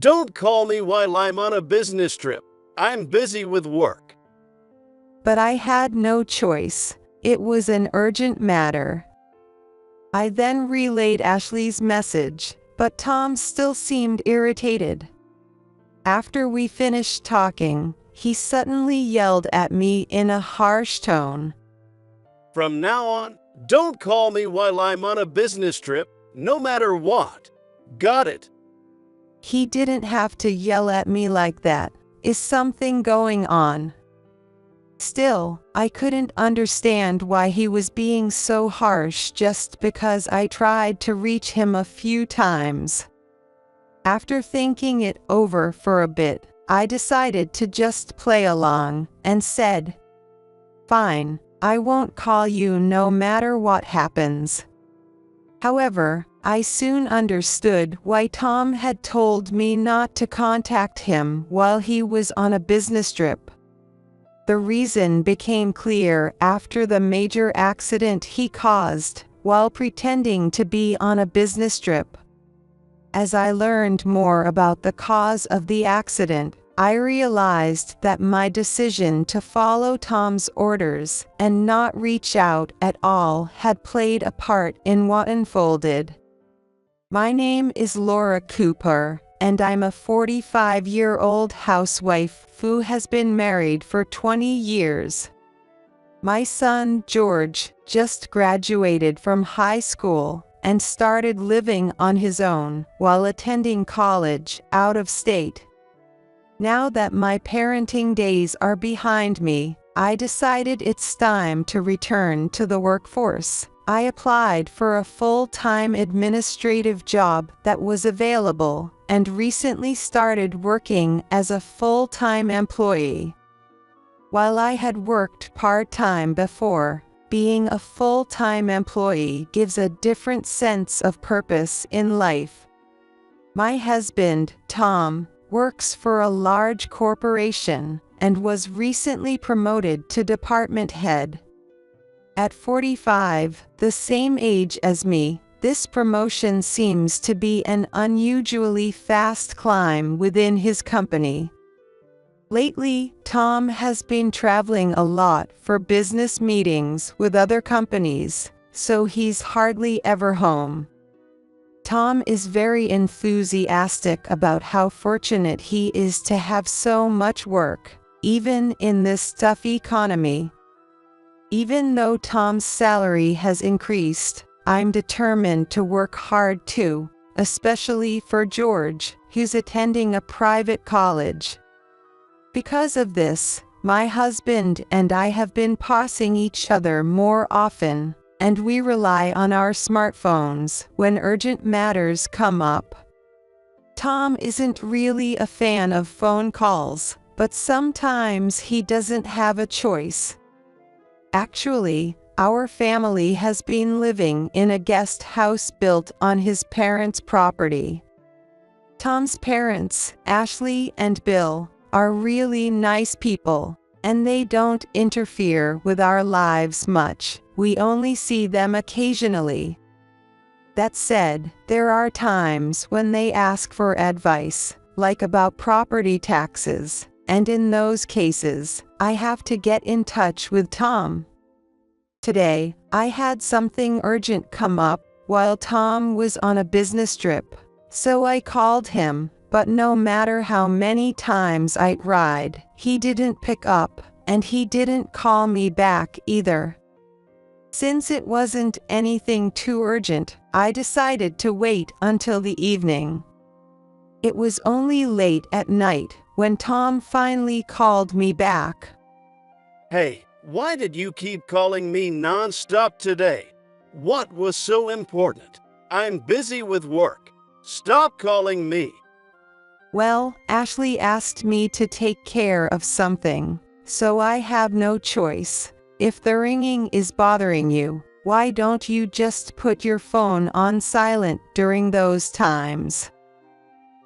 Don't call me while I'm on a business trip. I'm busy with work. But I had no choice. It was an urgent matter. I then relayed Ashley's message, but Tom still seemed irritated. After we finished talking, he suddenly yelled at me in a harsh tone. From now on, don't call me while I'm on a business trip, no matter what. Got it? He didn't have to yell at me like that. Is something going on? Still, I couldn't understand why he was being so harsh just because I tried to reach him a few times. After thinking it over for a bit, I decided to just play along and said, "Fine, I won't call you no matter what happens." However, I soon understood why Tom had told me not to contact him while he was on a business trip. The reason became clear after the major accident he caused while pretending to be on a business trip. As I learned more about the cause of the accident, I realized that my decision to follow Tom's orders and not reach out at all had played a part in what unfolded. My name is Laura Cooper, and I'm a 45-year-old housewife who has been married for 20 years. My son, George, just graduated from high school and started living on his own while attending college out of state. Now that my parenting days are behind me, I decided it's time to return to the workforce. I applied for a full-time administrative job that was available and recently started working as a full-time employee. While I had worked part-time before, being a full-time employee gives a different sense of purpose in life. My husband, Tom, works for a large corporation and was recently promoted to department head. At 45, the same age as me, this promotion seems to be an unusually fast climb within his company. Lately, Tom has been traveling a lot for business meetings with other companies, so he's hardly ever home. Tom is very enthusiastic about how fortunate he is to have so much work, even in this tough economy. Even though Tom's salary has increased, I'm determined to work hard too, especially for George, who's attending a private college. Because of this, my husband and I have been passing each other more often, and we rely on our smartphones when urgent matters come up. Tom isn't really a fan of phone calls, but sometimes he doesn't have a choice. Actually, our family has been living in a guest house built on his parents' property. Tom's parents, Ashley and Bill, are really nice people, and they don't interfere with our lives much. We only see them occasionally. That said, there are times when they ask for advice, like about property taxes, and in those cases, I have to get in touch with Tom. Today, I had something urgent come up while Tom was on a business trip, so I called him, but no matter how many times I tried, he didn't pick up, and he didn't call me back either. Since it wasn't anything too urgent, I decided to wait until the evening. It was only late at night when Tom finally called me back. Hey, why did you keep calling me non-stop today? What was so important? I'm busy with work. Stop calling me. Well, Ashley asked me to take care of something, so I have no choice. If the ringing is bothering you, why don't you just put your phone on silent during those times?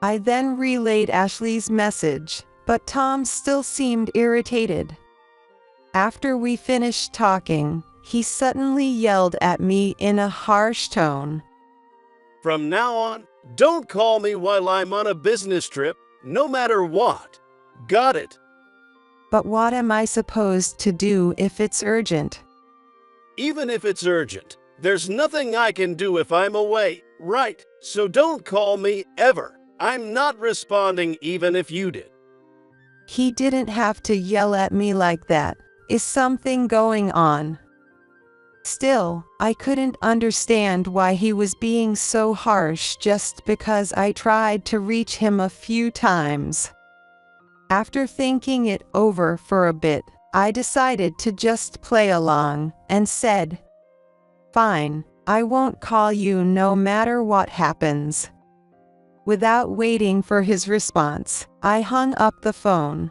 I then relayed Ashley's message, but Tom still seemed irritated. After we finished talking, he suddenly yelled at me in a harsh tone. From now on, don't call me while I'm on a business trip, no matter what. Got it? But what am I supposed to do if it's urgent? Even if it's urgent, there's nothing I can do if I'm away, right? So don't call me ever. I'm not responding even if you did. He didn't have to yell at me like that. Is something going on? Still, I couldn't understand why he was being so harsh just because I tried to reach him a few times. After thinking it over for a bit, I decided to just play along and said, "Fine, I won't call you no matter what happens." Without waiting for his response, I hung up the phone.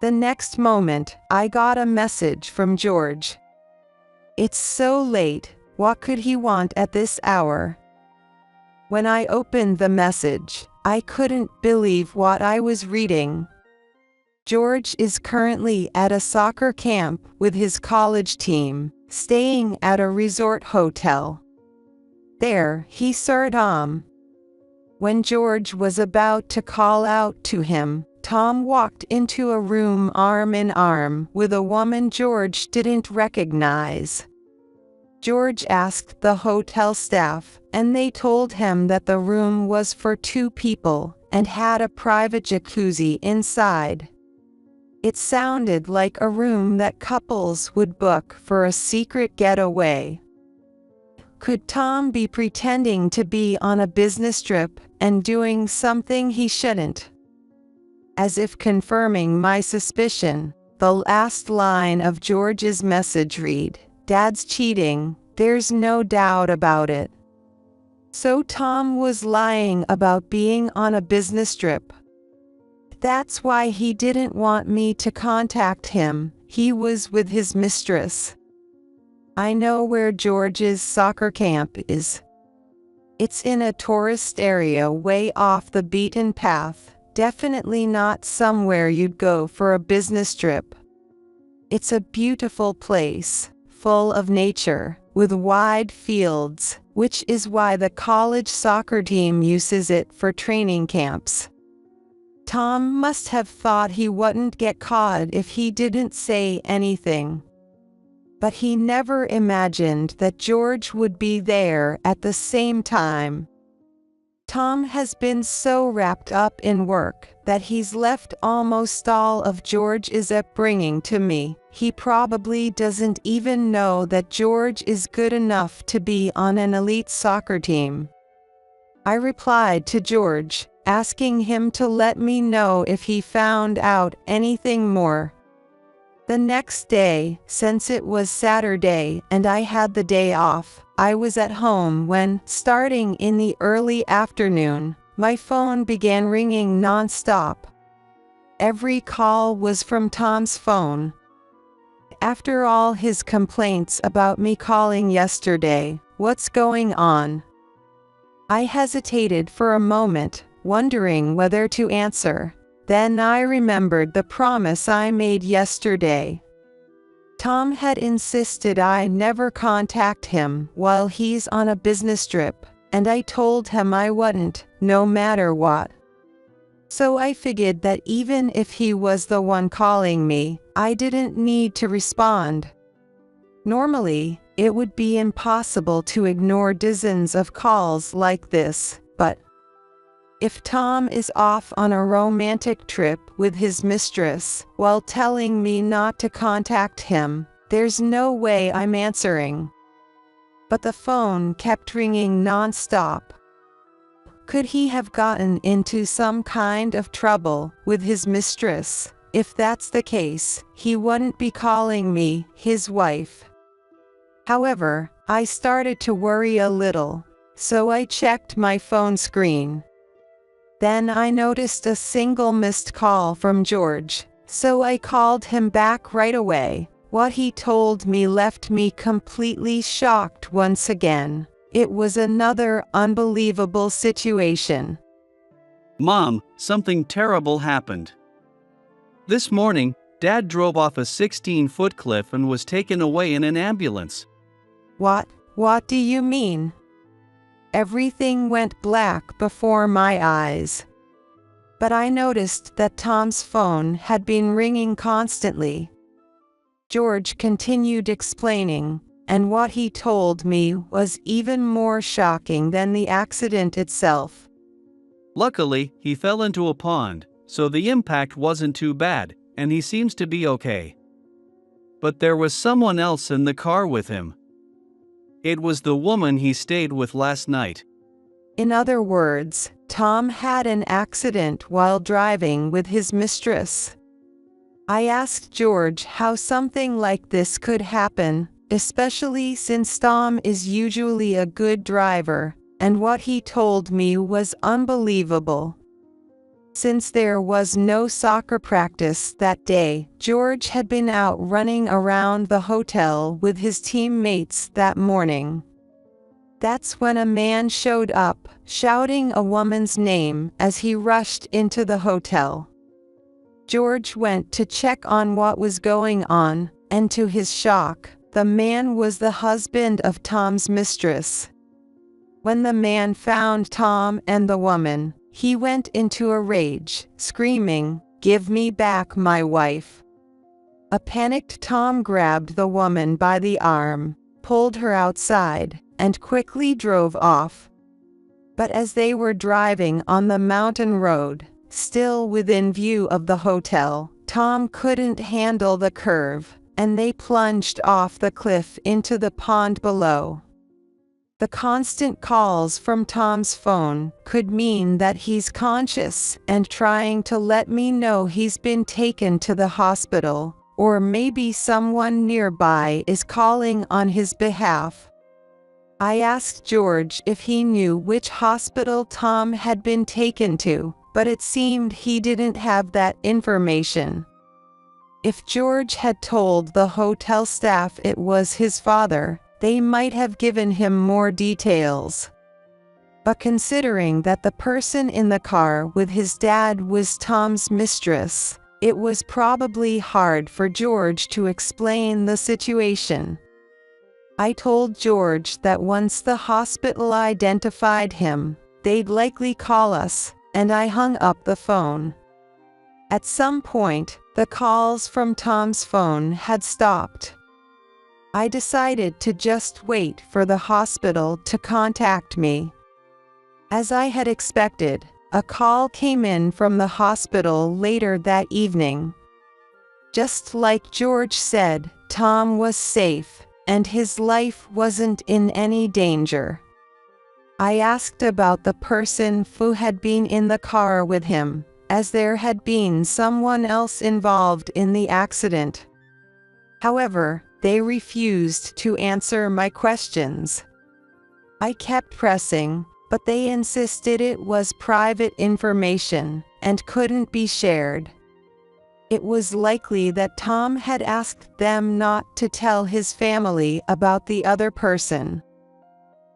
The next moment, I got a message from George. "It's so late, what could he want at this hour?" When I opened the message, I couldn't believe what I was reading. George is currently at a soccer camp with his college team, staying at a resort hotel. There, he saw Tom. When George was about to call out to him, Tom walked into a room arm in arm with a woman George didn't recognize. George asked the hotel staff, and they told him that the room was for 2 people and had a private jacuzzi inside. It sounded like a room that couples would book for a secret getaway. Could Tom be pretending to be on a business trip and doing something he shouldn't? As if confirming my suspicion, the last line of George's message read, "Dad's cheating, there's no doubt about it." So Tom was lying about being on a business trip. That's why he didn't want me to contact him. He was with his mistress. I know where George's soccer camp is. It's in a tourist area way off the beaten path, definitely not somewhere you'd go for a business trip. It's a beautiful place, full of nature, with wide fields, which is why the college soccer team uses it for training camps. Tom must have thought he wouldn't get caught if he didn't say anything. But he never imagined that George would be there at the same time. Tom has been so wrapped up in work that he's left almost all of George's upbringing to me. He probably doesn't even know that George is good enough to be on an elite soccer team. I replied to George, asking him to let me know if he found out anything more. The next day, since it was Saturday and I had the day off, I was at home when, starting in the early afternoon, my phone began ringing non-stop. Every call was from Tom's phone. After all his complaints about me calling yesterday, what's going on? I hesitated for a moment, wondering whether to answer. Then I remembered the promise I made yesterday. Tom had insisted I never contact him while he's on a business trip, and I told him I wouldn't, no matter what. So I figured that even if he was the one calling me, I didn't need to respond. Normally, it would be impossible to ignore dozens of calls like this, but if Tom is off on a romantic trip with his mistress while telling me not to contact him, there's no way I'm answering. But the phone kept ringing non-stop. Could he have gotten into some kind of trouble with his mistress? If that's the case, he wouldn't be calling me his wife. However, I started to worry a little, so I checked my phone screen. Then I noticed a single missed call from George, so I called him back right away. What he told me left me completely shocked once again. It was another unbelievable situation. Mom, something terrible happened. This morning, Dad drove off a 16-foot cliff and was taken away in an ambulance. What do you mean? Everything went black before my eyes. But I noticed that Tom's phone had been ringing constantly. George continued explaining, and what he told me was even more shocking than the accident itself. Luckily, he fell into a pond, so the impact wasn't too bad, and he seems to be okay. But there was someone else in the car with him. It was the woman he stayed with last night. In other words, Tom had an accident while driving with his mistress. I asked George how something like this could happen, especially since Tom is usually a good driver, and what he told me was unbelievable. Since there was no soccer practice that day, George had been out running around the hotel with his teammates that morning. That's when a man showed up, shouting a woman's name as he rushed into the hotel. George went to check on what was going on, and to his shock, the man was the husband of Tom's mistress. When the man found Tom and the woman, he went into a rage, screaming, "Give me back my wife." A panicked Tom grabbed the woman by the arm, pulled her outside, and quickly drove off. But as they were driving on the mountain road, still within view of the hotel, Tom couldn't handle the curve, and they plunged off the cliff into the pond below. The constant calls from Tom's phone could mean that he's conscious and trying to let me know he's been taken to the hospital, or maybe someone nearby is calling on his behalf. I asked George if he knew which hospital Tom had been taken to, but it seemed he didn't have that information. If George had told the hotel staff it was his father, they might have given him more details. But considering that the person in the car with his dad was Tom's mistress, it was probably hard for George to explain the situation. I told George that once the hospital identified him, they'd likely call us, and I hung up the phone. At some point, the calls from Tom's phone had stopped. I decided to just wait for the hospital to contact me. As I had expected, a call came in from the hospital later that evening. Just like George said, Tom was safe, and his life wasn't in any danger. I asked about the person who had been in the car with him, as there had been someone else involved in the accident. However, they refused to answer my questions. I kept pressing, but they insisted it was private information and couldn't be shared. It was likely that Tom had asked them not to tell his family about the other person.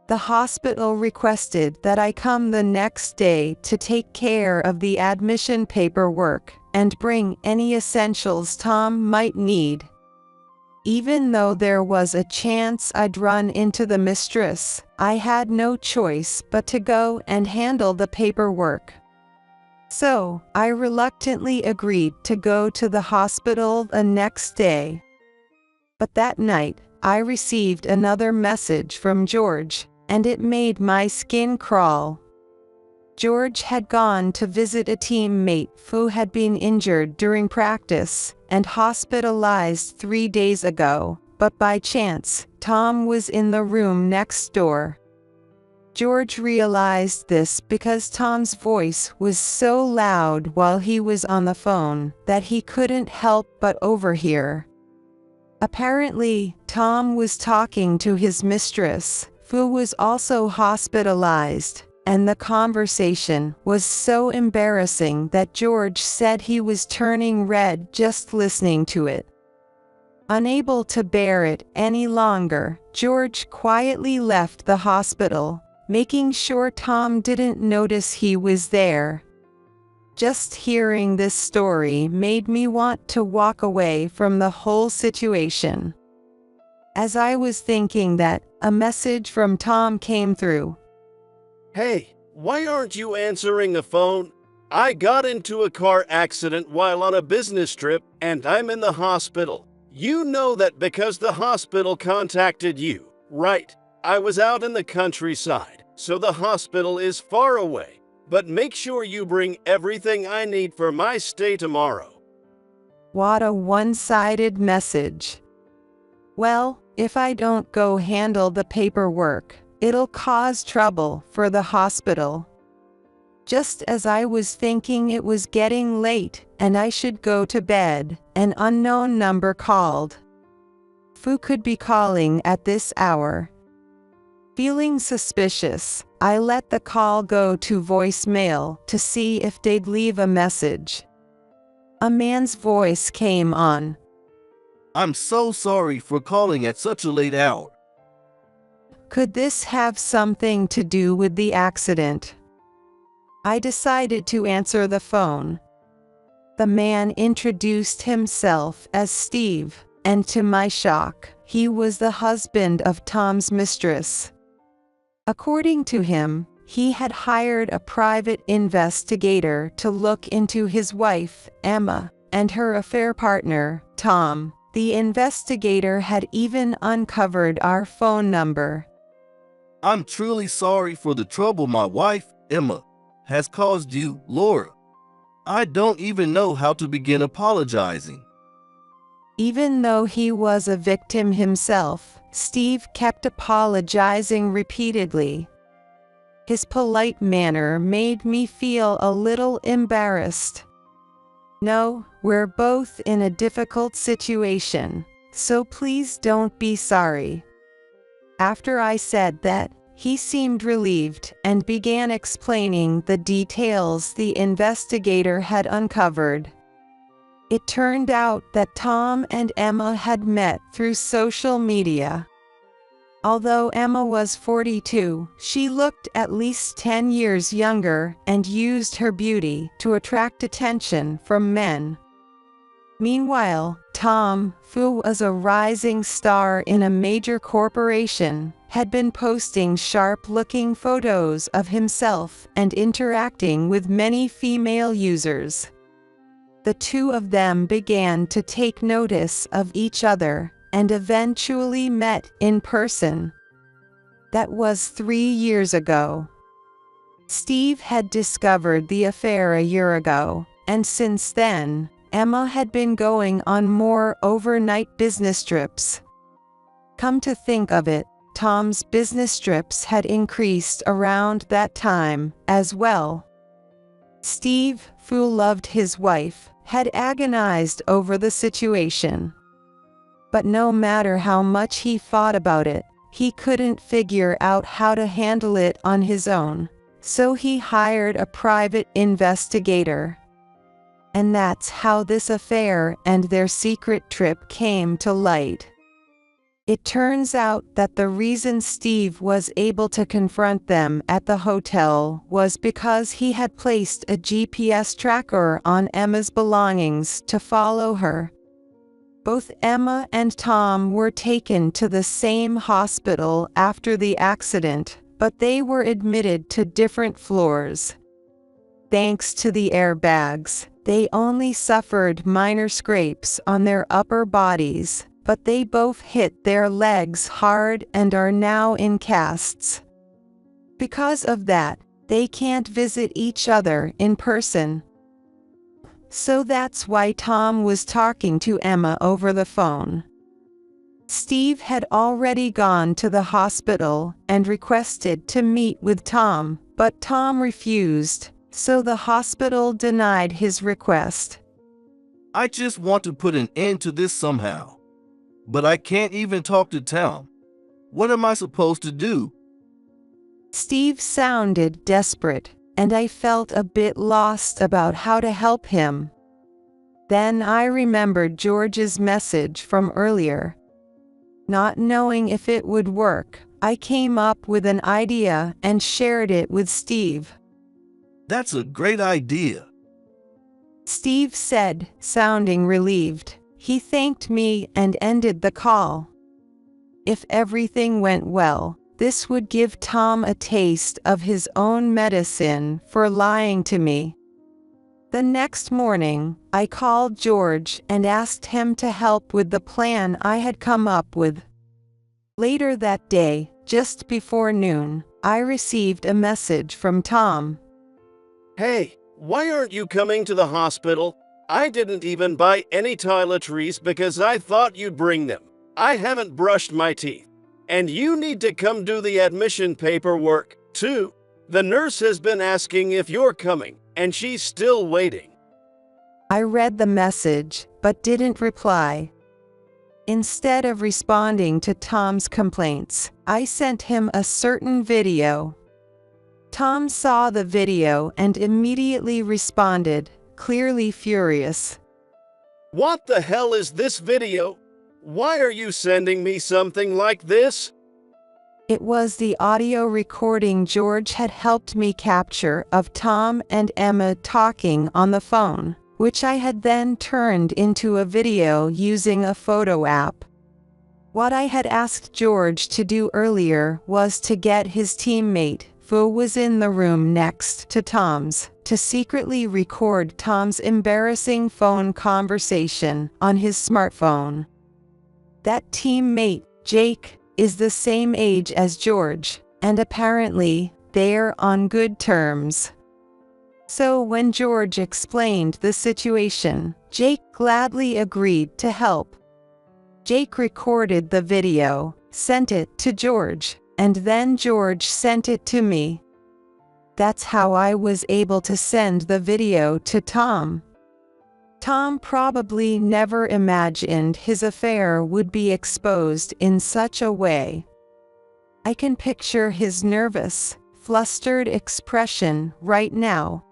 The hospital requested that I come the next day to take care of the admission paperwork and bring any essentials Tom might need. Even though there was a chance I'd run into the mistress, I had no choice but to go and handle the paperwork. So, I reluctantly agreed to go to the hospital the next day. But that night, I received another message from George, and it made my skin crawl. George had gone to visit a teammate who had been injured during practice and hospitalized 3 days ago, but by chance, Tom was in the room next door. George realized this because Tom's voice was so loud while he was on the phone that he couldn't help but overhear. Apparently, Tom was talking to his mistress, who was also hospitalized, and the conversation was so embarrassing that George said he was turning red just listening to it. Unable to bear it any longer, George quietly left the hospital, making sure Tom didn't notice he was there. Just hearing this story made me want to walk away from the whole situation. As I was thinking that, a message from Tom came through. Hey, why aren't you answering the phone? I got into a car accident while on a business trip and I'm in the hospital. You know that because the hospital contacted you, right? I was out in the countryside, so the hospital is far away. But make sure you bring everything I need for my stay tomorrow. What a one-sided message. Well, if I don't go handle the paperwork, it'll cause trouble for the hospital. Just as I was thinking it was getting late and I should go to bed, an unknown number called. Who could be calling at this hour? Feeling suspicious, I let the call go to voicemail to see if they'd leave a message. A man's voice came on. I'm so sorry for calling at such a late hour. Could this have something to do with the accident? I decided to answer the phone. The man introduced himself as Steve, and to my shock, he was the husband of Tom's mistress. According to him, he had hired a private investigator to look into his wife, Emma, and her affair partner, Tom. The investigator had even uncovered our phone number. I'm truly sorry for the trouble my wife, Emma, has caused you, Laura. I don't even know how to begin apologizing. Even though he was a victim himself, Steve kept apologizing repeatedly. His polite manner made me feel a little embarrassed. No, we're both in a difficult situation, so please don't be sorry. After I said that, he seemed relieved and began explaining the details the investigator had uncovered. It turned out that Tom and Emma had met through social media. Although Emma was 42, she looked at least 10 years younger and used her beauty to attract attention from men. Meanwhile, Tom, who was a rising star in a major corporation, had been posting sharp-looking photos of himself and interacting with many female users. The two of them began to take notice of each other and eventually met in person. That was 3 years ago. Steve had discovered the affair a year ago, and since then, Emma had been going on more overnight business trips. Come to think of it, Tom's business trips had increased around that time as well. Steve, who loved his wife, had agonized over the situation. But no matter how much he thought about it, he couldn't figure out how to handle it on his own, so he hired a private investigator. And that's how this affair and their secret trip came to light. It turns out that the reason Steve was able to confront them at the hotel was because he had placed a GPS tracker on Emma's belongings to follow her. Both Emma and Tom were taken to the same hospital after the accident, but they were admitted to different floors. Thanks to the airbags, they only suffered minor scrapes on their upper bodies, but they both hit their legs hard and are now in casts. Because of that, they can't visit each other in person. So that's why Tom was talking to Emma over the phone. Steve had already gone to the hospital and requested to meet with Tom, but Tom refused, so the hospital denied his request. I just want to put an end to this somehow. But I can't even talk to Tom. What am I supposed to do? Steve sounded desperate, and I felt a bit lost about how to help him. Then I remembered George's message from earlier. Not knowing if it would work, I came up with an idea and shared it with Steve. That's a great idea. Steve said, sounding relieved. He thanked me and ended the call. If everything went well, This would give Tom a taste of his own medicine for lying to me. The next morning, I called George and asked him to help with the plan I had come up with. Later that day, just before noon, I received a message from Tom. Hey, why aren't you coming to the hospital? I didn't even buy any toiletries because I thought you'd bring them. I haven't brushed my teeth. And you need to come do the admission paperwork, too. The nurse has been asking if you're coming, and she's still waiting. I read the message, but didn't reply. Instead of responding to Tom's complaints, I sent him a certain video. Tom saw the video and immediately responded, clearly furious. What the hell is this video? Why are you sending me something like this? It was the audio recording George had helped me capture of Tom and Emma talking on the phone, which I had then turned into a video using a photo app. What I had asked George to do earlier was to get his teammate, who was in the room next to Tom's, to secretly record Tom's embarrassing phone conversation on his smartphone. That teammate, Jake, is the same age as George, and apparently, they're on good terms. So when George explained the situation, Jake gladly agreed to help. Jake recorded the video, sent it to George, and then George sent it to me. That's how I was able to send the video to Tom. Tom probably never imagined his affair would be exposed in such a way. I can picture his nervous, flustered expression right now.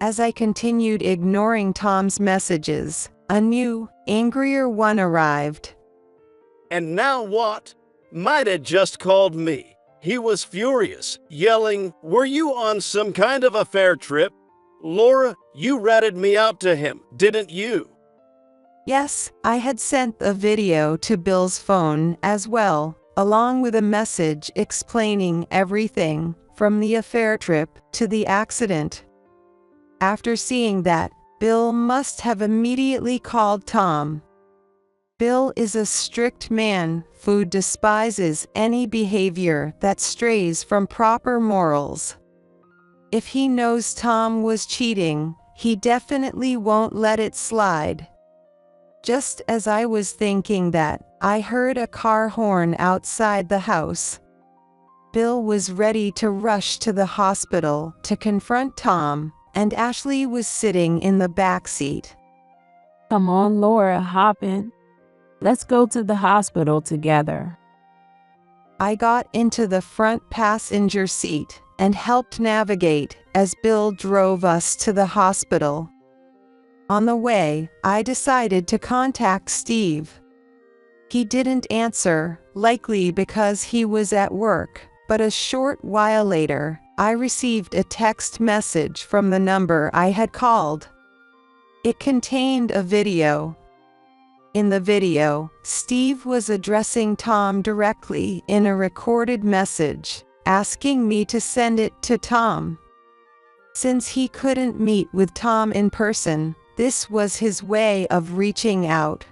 As I continued ignoring Tom's messages, a new, angrier one arrived. And now what? Might have just called me. He was furious, yelling, "Were you on some kind of affair trip? Laura, you ratted me out to him, didn't you?" Yes, I had sent the video to Bill's phone as well, along with a message explaining everything, from the affair trip to the accident. After seeing that, Bill must have immediately called Tom. Bill is a strict man who despises any behavior that strays from proper morals. If he knows Tom was cheating, he definitely won't let it slide. Just as I was thinking that, I heard a car horn outside the house. Bill was ready to rush to the hospital to confront Tom, and Ashley was sitting in the back seat. Come on, Laura, hop in. Let's go to the hospital together. I got into the front passenger seat and helped navigate as Bill drove us to the hospital. On the way, I decided to contact Steve. He didn't answer, likely because he was at work, but a short while later, I received a text message from the number I had called. It contained a video. In the video, Steve was addressing Tom directly in a recorded message, asking me to send it to Tom. Since he couldn't meet with Tom in person, this was his way of reaching out.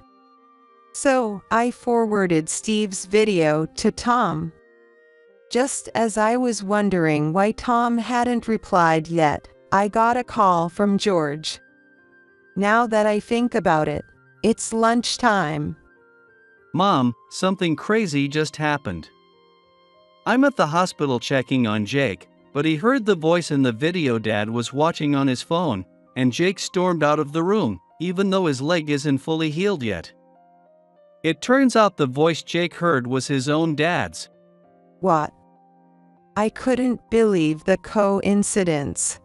So, I forwarded Steve's video to Tom. Just as I was wondering why Tom hadn't replied yet, I got a call from George. Now that I think about it, it's lunchtime. Mom, something crazy just happened. I'm at the hospital checking on Jake, but he heard the voice in the video Dad was watching on his phone, and Jake stormed out of the room, even though his leg isn't fully healed yet. It turns out the voice Jake heard was his own dad's. What? I couldn't believe the coincidence.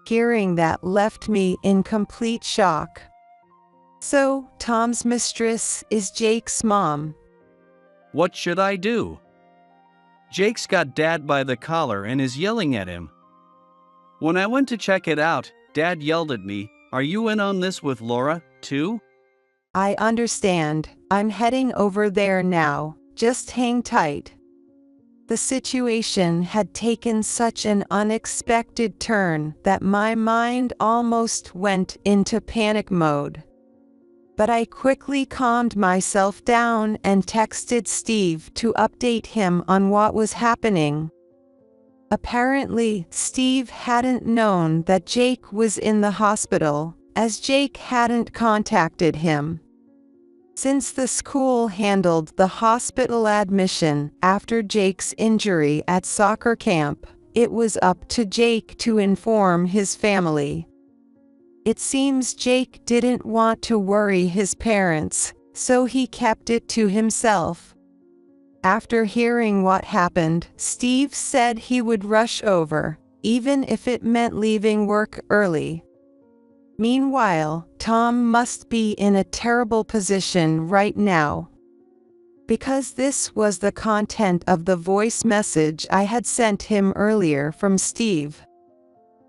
Hearing that left me in complete shock. So, Tom's mistress is Jake's mom. What should I do? Jake's got Dad by the collar and is yelling at him. When I went to check it out, Dad yelled at me, "Are you in on this with Laura, too?" I understand. I'm heading over there now. Just hang tight. The situation had taken such an unexpected turn that my mind almost went into panic mode. But I quickly calmed myself down and texted Steve to update him on what was happening. Apparently, Steve hadn't known that Jake was in the hospital, as Jake hadn't contacted him. Since the school handled the hospital admission after Jake's injury at soccer camp, it was up to Jake to inform his family. It seems Jake didn't want to worry his parents, so he kept it to himself. After hearing what happened, Steve said he would rush over, even if it meant leaving work early. Meanwhile, Tom must be in a terrible position right now. Because this was the content of the voice message I had sent him earlier from Steve.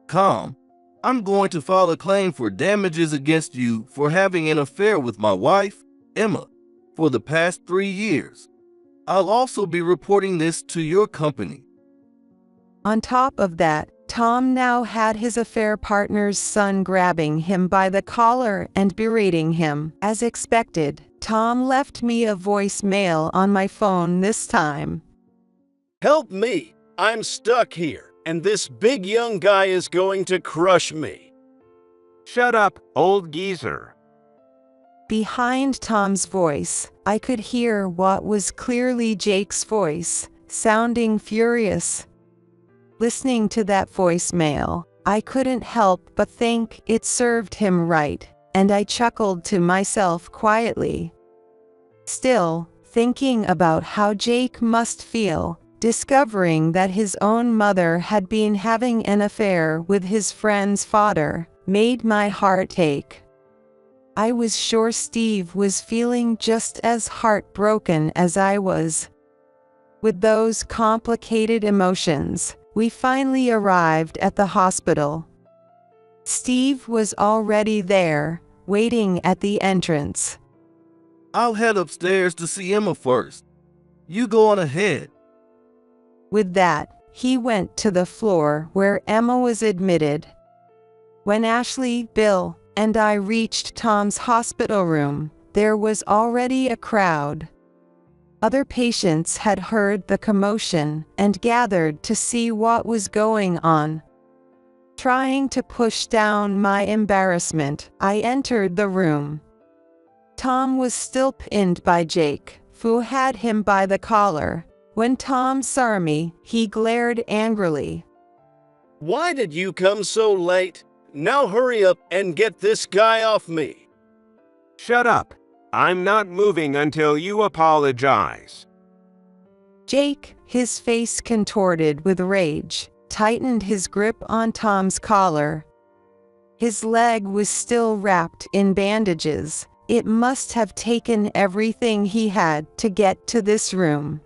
Calm. I'm going to file a claim for damages against you for having an affair with my wife, Emma, for the past 3 years. I'll also be reporting this to your company. On top of that, Tom now had his affair partner's son grabbing him by the collar and berating him. As expected, Tom left me a voicemail on my phone this time. Help me! I'm stuck here, and this big young guy is going to crush me. Shut up, old geezer. Behind Tom's voice, I could hear what was clearly Jake's voice, sounding furious. Listening to that voicemail, I couldn't help but think it served him right, and I chuckled to myself quietly. Still, thinking about how Jake must feel, discovering that his own mother had been having an affair with his friend's father, made my heart ache. I was sure Steve was feeling just as heartbroken as I was. With those complicated emotions, we finally arrived at the hospital. Steve was already there, waiting at the entrance. I'll head upstairs to see Emma first. You go on ahead. With that, he went to the floor where Emma was admitted. When Ashley, Bill, and I reached Tom's hospital room, there was already a crowd. Other patients had heard the commotion and gathered to see what was going on. Trying to push down my embarrassment, I entered the room. Tom was still pinned by Jake, who had him by the collar. When Tom saw me, he glared angrily. Why did you come so late? Now hurry up and get this guy off me. Shut up. I'm not moving until you apologize. Jake, his face contorted with rage, tightened his grip on Tom's collar. His leg was still wrapped in bandages. It must have taken everything he had to get to this room.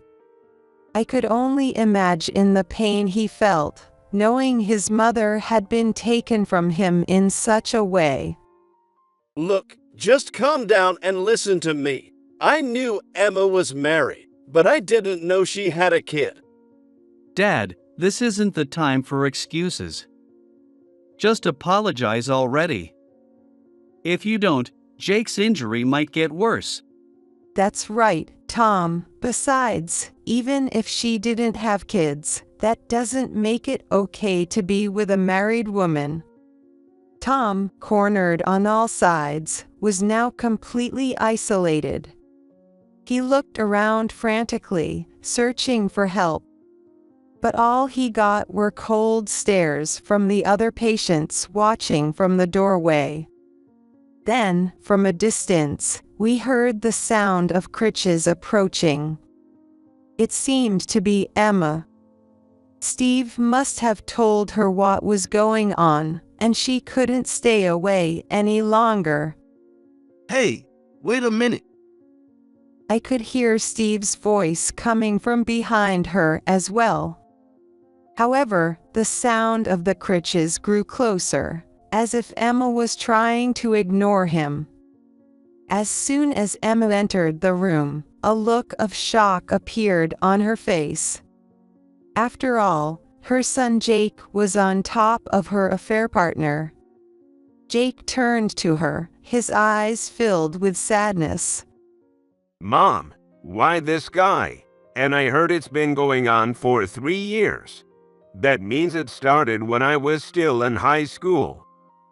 I could only imagine the pain he felt, knowing his mother had been taken from him in such a way. Look, just calm down and listen to me. I knew Emma was married, but I didn't know she had a kid. Dad, this isn't the time for excuses. Just apologize already. If you don't, Jake's injury might get worse. That's right, Tom. Besides, even if she didn't have kids, that doesn't make it okay to be with a married woman. Tom, cornered on all sides, was now completely isolated. He looked around frantically, searching for help. But all he got were cold stares from the other patients watching from the doorway. Then, from a distance, we heard the sound of crutches approaching. It seemed to be Emma. Steve must have told her what was going on, and she couldn't stay away any longer. Hey, wait a minute. I could hear Steve's voice coming from behind her as well. However, the sound of the crutches grew closer, as if Emma was trying to ignore him. As soon as Emma entered the room, a look of shock appeared on her face. After all, her son Jake was on top of her affair partner. Jake turned to her, his eyes filled with sadness. Mom, why this guy? And I heard it's been going on for 3 years. That means it started when I was still in high school.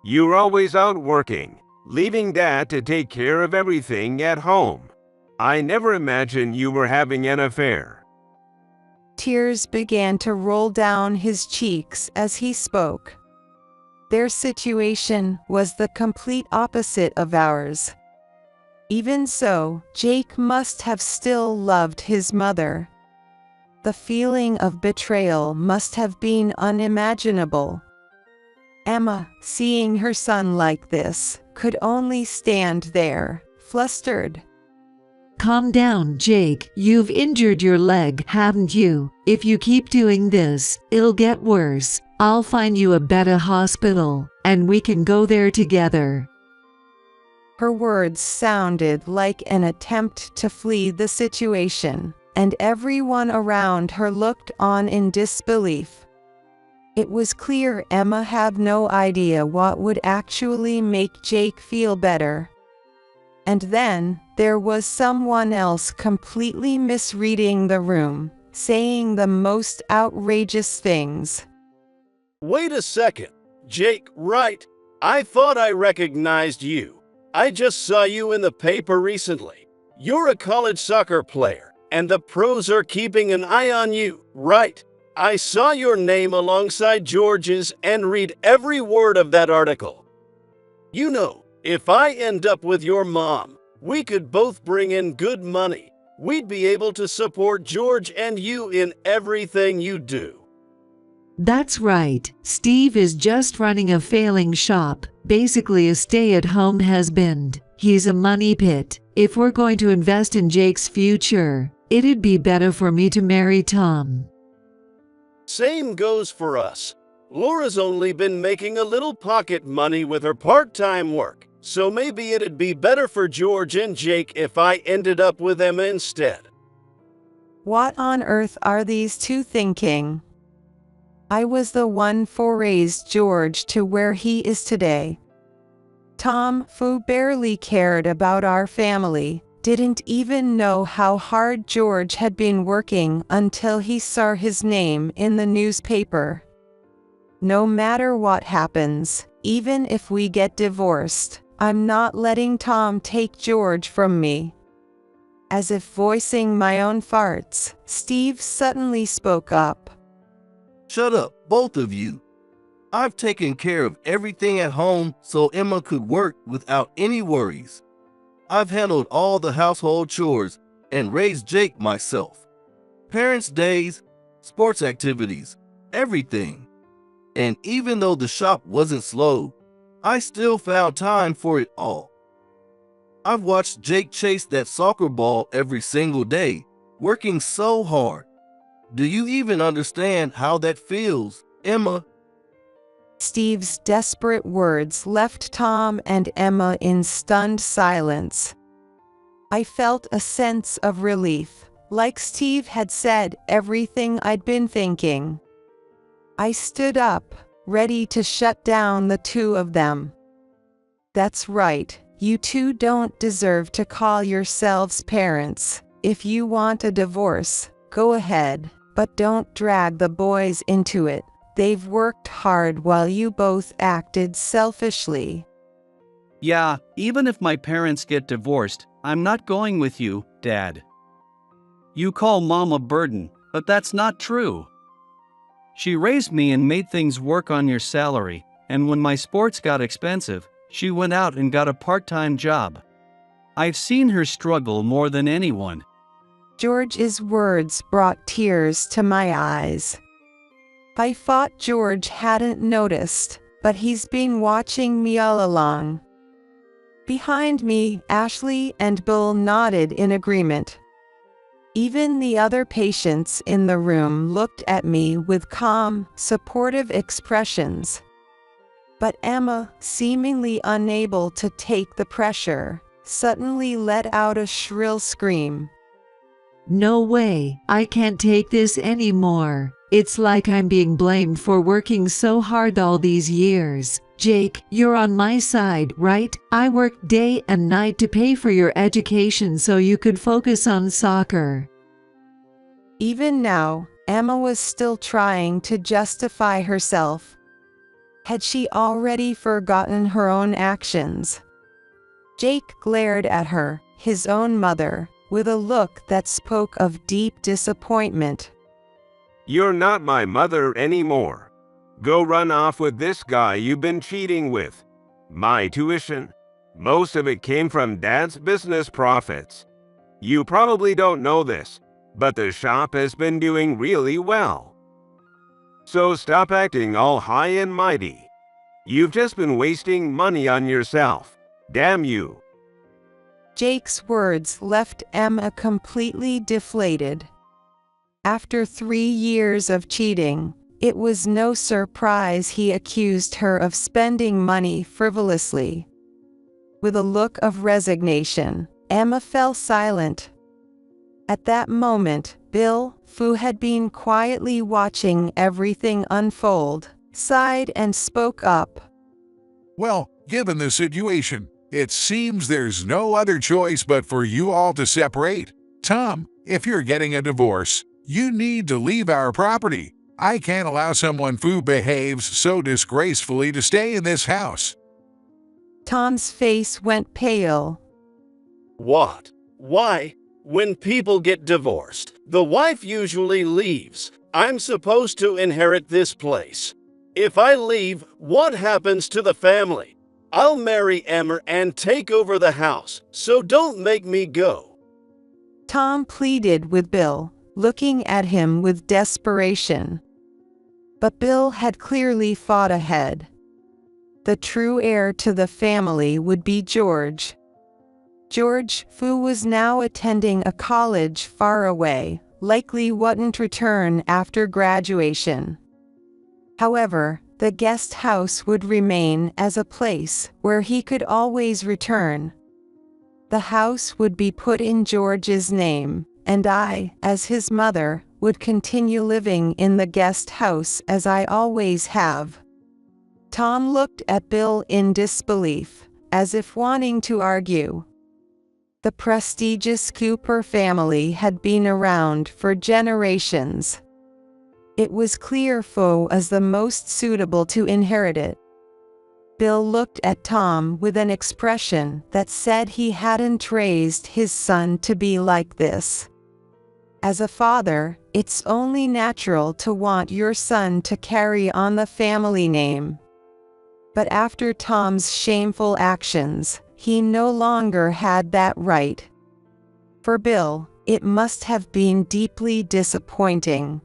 You're always out working, leaving Dad to take care of everything at home. I never imagined you were having an affair. Tears began to roll down his cheeks as he spoke. Their situation was the complete opposite of ours. Even so, Jake must have still loved his mother. The feeling of betrayal must have been unimaginable. Emma, seeing her son like this, could only stand there, flustered. Calm down, Jake. You've injured your leg, haven't you? If you keep doing this, it'll get worse. I'll find you a better hospital, and we can go there together. Her words sounded like an attempt to flee the situation, and everyone around her looked on in disbelief. It was clear Emma had no idea what would actually make Jake feel better. And then, there was someone else completely misreading the room, saying the most outrageous things. Wait a second. Jake, right? I thought I recognized you. I just saw you in the paper recently. You're a college soccer player, and the pros are keeping an eye on you, right? I saw your name alongside George's and read every word of that article. You know, if I end up with your mom, we could both bring in good money. We'd be able to support George and you in everything you do. That's right. Steve is just running a failing shop, basically a stay-at-home husband. He's a money pit. If we're going to invest in Jake's future, it'd be better for me to marry Tom. Same goes for us. Laura's only been making a little pocket money with her part-time work, so maybe it'd be better for George and Jake if I ended up with Emma instead. What on earth are these two thinking? I was the one who raised George to where he is today. Tom, who barely cared about our family, didn't even know how hard George had been working until he saw his name in the newspaper. No matter what happens, even if we get divorced, I'm not letting Tom take George from me. As if voicing my own farts, Steve suddenly spoke up. Shut up, both of you. I've taken care of everything at home so Emma could work without any worries. I've handled all the household chores and raised Jake myself. Parents' days, sports activities, everything. And even though the shop wasn't slow, I still found time for it all. I've watched Jake chase that soccer ball every single day, working so hard. Do you even understand how that feels, Emma? Steve's desperate words left Tom and Emma in stunned silence. I felt a sense of relief, like Steve had said everything I'd been thinking. I stood up, ready to shut down the two of them. That's right, you two don't deserve to call yourselves parents. If you want a divorce, go ahead, but don't drag the boys into it. They've worked hard while you both acted selfishly. Yeah, even if my parents get divorced, I'm not going with you, Dad. You call Mom a burden, but that's not true. She raised me and made things work on your salary, and when my sports got expensive, she went out and got a part-time job. I've seen her struggle more than anyone. George's words brought tears to my eyes. I thought George hadn't noticed, but he's been watching me all along. Behind me, Ashley and Bill nodded in agreement. Even the other patients in the room looked at me with calm, supportive expressions. But Emma, seemingly unable to take the pressure, suddenly let out a shrill scream. No way, I can't take this anymore. It's like I'm being blamed for working so hard all these years. Jake, you're on my side, right? I worked day and night to pay for your education so you could focus on soccer. Even now, Emma was still trying to justify herself. Had she already forgotten her own actions? Jake glared at her, his own mother, with a look that spoke of deep disappointment. You're not my mother anymore. Go run off with this guy you've been cheating with. My tuition, most of it came from Dad's business profits. You probably don't know this, but the shop has been doing really well. So stop acting all high and mighty. You've just been wasting money on yourself. Damn you. Jake's words left Emma completely deflated. After 3 years of cheating, it was no surprise he accused her of spending money frivolously. With a look of resignation, Emma fell silent. At that moment, Bill, who had been quietly watching everything unfold, sighed and spoke up. Well, given the situation, it seems there's no other choice but for you all to separate. Tom, if you're getting a divorce, you need to leave our property. I can't allow someone who behaves so disgracefully to stay in this house. Tom's face went pale. What? Why? When people get divorced, the wife usually leaves. I'm supposed to inherit this place. If I leave, what happens to the family? I'll marry Emma and take over the house, so don't make me go. Tom pleaded with Bill, looking at him with desperation. But Bill had clearly fought ahead. The true heir to the family would be George. George, who was now attending a college far away, likely wouldn't return after graduation. However, the guest house would remain as a place where he could always return. The house would be put in George's name, and I, as his mother, would continue living in the guest house as I always have. Tom looked at Bill in disbelief, as if wanting to argue. The prestigious Cooper family had been around for generations. It was clear who was the most suitable to inherit it. Bill looked at Tom with an expression that said he hadn't raised his son to be like this. As a father, it's only natural to want your son to carry on the family name. But after Tom's shameful actions, he no longer had that right. For Bill, it must have been deeply disappointing.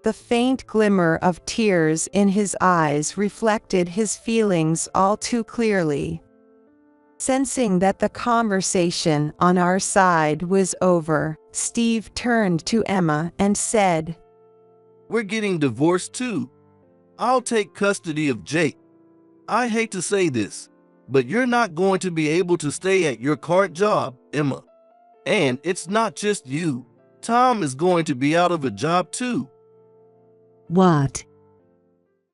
The faint glimmer of tears in his eyes reflected his feelings all too clearly. Sensing that the conversation on our side was over, Steve turned to Emma and said, We're getting divorced too. I'll take custody of Jake. I hate to say this, but you're not going to be able to stay at your current job, Emma. And it's not just you. Tom is going to be out of a job too. What?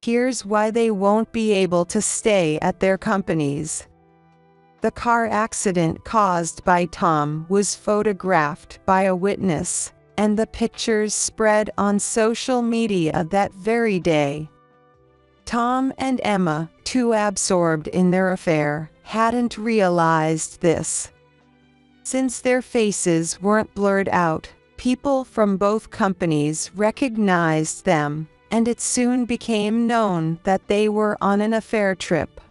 Here's why they won't be able to stay at their companies. The car accident caused by Tom was photographed by a witness, and the pictures spread on social media that very day. Tom and Emma, too absorbed in their affair, hadn't realized this. Since their faces weren't blurred out, people from both companies recognized them, and it soon became known that they were on an affair trip.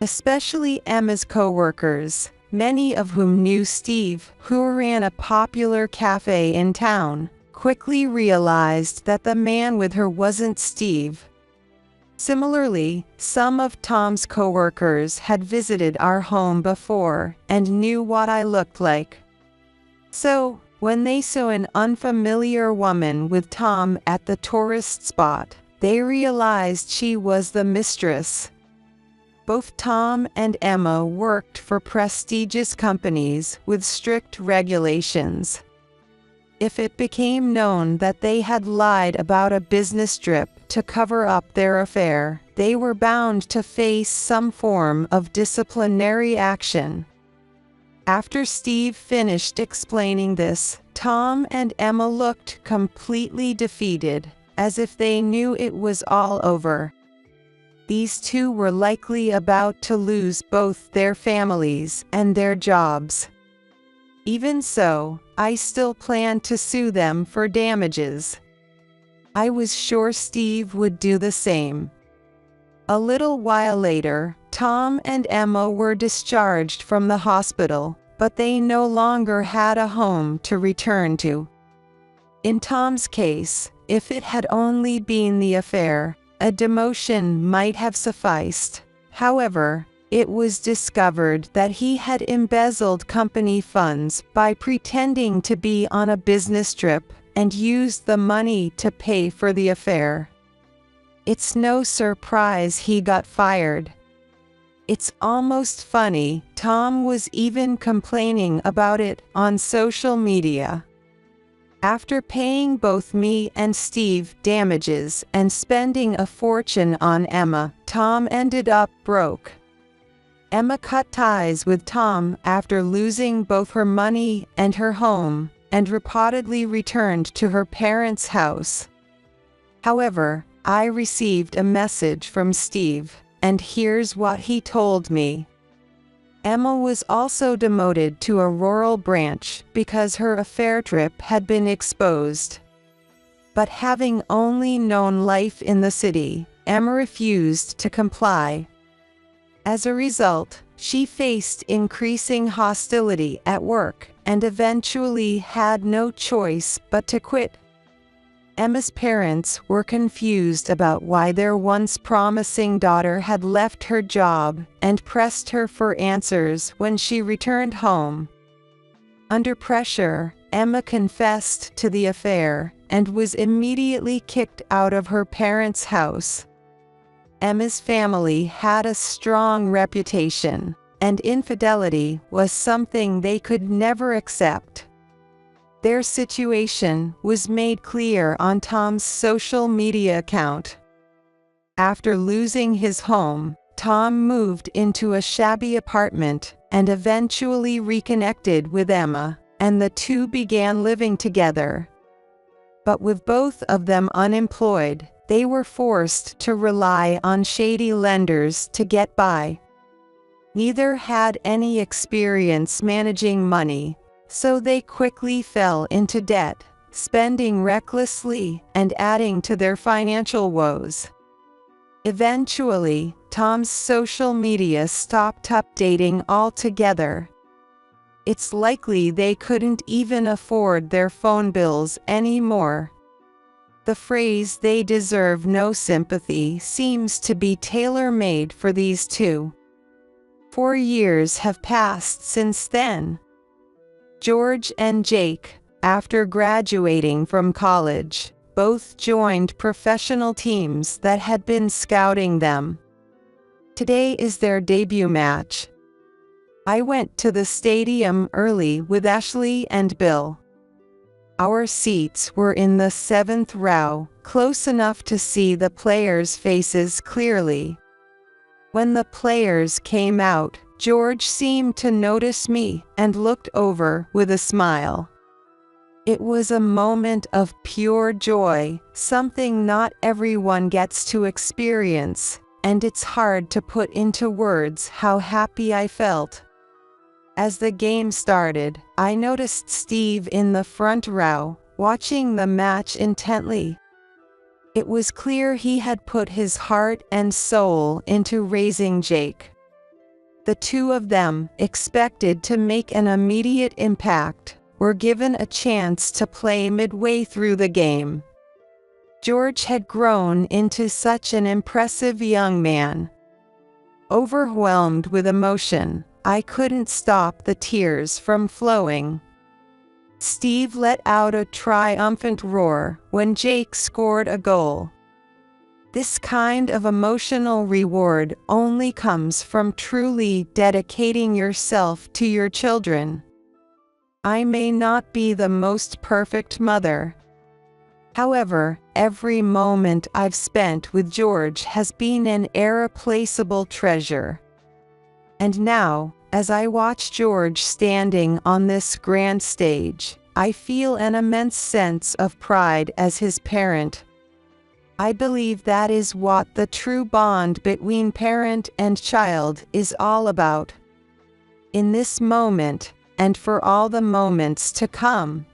Especially Emma's co-workers, many of whom knew Steve, who ran a popular cafe in town, quickly realized that the man with her wasn't Steve. Similarly, some of Tom's co-workers had visited our home before and knew what I looked like. So, when they saw an unfamiliar woman with Tom at the tourist spot, they realized she was the mistress. Both Tom and Emma worked for prestigious companies with strict regulations. If it became known that they had lied about a business trip to cover up their affair, they were bound to face some form of disciplinary action. After Steve finished explaining this, Tom and Emma looked completely defeated, as if they knew it was all over. These two were likely about to lose both their families and their jobs. Even so, I still planned to sue them for damages. I was sure Steve would do the same. A little while later, Tom and Emma were discharged from the hospital, but they no longer had a home to return to. In Tom's case, if it had only been the affair, a demotion might have sufficed. However, it was discovered that he had embezzled company funds by pretending to be on a business trip and used the money to pay for the affair. It's no surprise he got fired. It's almost funny, Tom was even complaining about it on social media. After paying both me and Steve damages and spending a fortune on Emma, Tom ended up broke. Emma cut ties with Tom after losing both her money and her home, and reportedly returned to her parents' house. However, I received a message from Steve, and here's what he told me. Emma was also demoted to a rural branch because her affair trip had been exposed. But having only known life in the city, Emma refused to comply. As a result, she faced increasing hostility at work and eventually had no choice but to quit. Emma's parents were confused about why their once promising daughter had left her job and pressed her for answers when she returned home. Under pressure, Emma confessed to the affair and was immediately kicked out of her parents' house. Emma's family had a strong reputation, and infidelity was something they could never accept. Their situation was made clear on Tom's social media account. After losing his home, Tom moved into a shabby apartment and eventually reconnected with Emma, and the two began living together. But with both of them unemployed, they were forced to rely on shady lenders to get by. Neither had any experience managing money, so they quickly fell into debt, spending recklessly and adding to their financial woes. Eventually, Tom's social media stopped updating altogether. It's likely they couldn't even afford their phone bills anymore. The phrase "they deserve no sympathy" seems to be tailor-made for these two. 4 years have passed since then. George and Jake, after graduating from college, both joined professional teams that had been scouting them. Today is their debut match. I went to the stadium early with Ashley and Bill. Our seats were in the 7th row, close enough to see the players' faces clearly. When the players came out, George seemed to notice me and looked over with a smile. It was a moment of pure joy, something not everyone gets to experience, and it's hard to put into words how happy I felt. As the game started, I noticed Steve in the front row, watching the match intently. It was clear he had put his heart and soul into raising Jake. The two of them, expected to make an immediate impact, were given a chance to play midway through the game. George had grown into such an impressive young man. Overwhelmed with emotion, I couldn't stop the tears from flowing. Steve let out a triumphant roar when Jake scored a goal. This kind of emotional reward only comes from truly dedicating yourself to your children. I may not be the most perfect mother. However, every moment I've spent with George has been an irreplaceable treasure. And now, as I watch George standing on this grand stage, I feel an immense sense of pride as his parent. I believe that is what the true bond between parent and child is all about. In this moment, and for all the moments to come,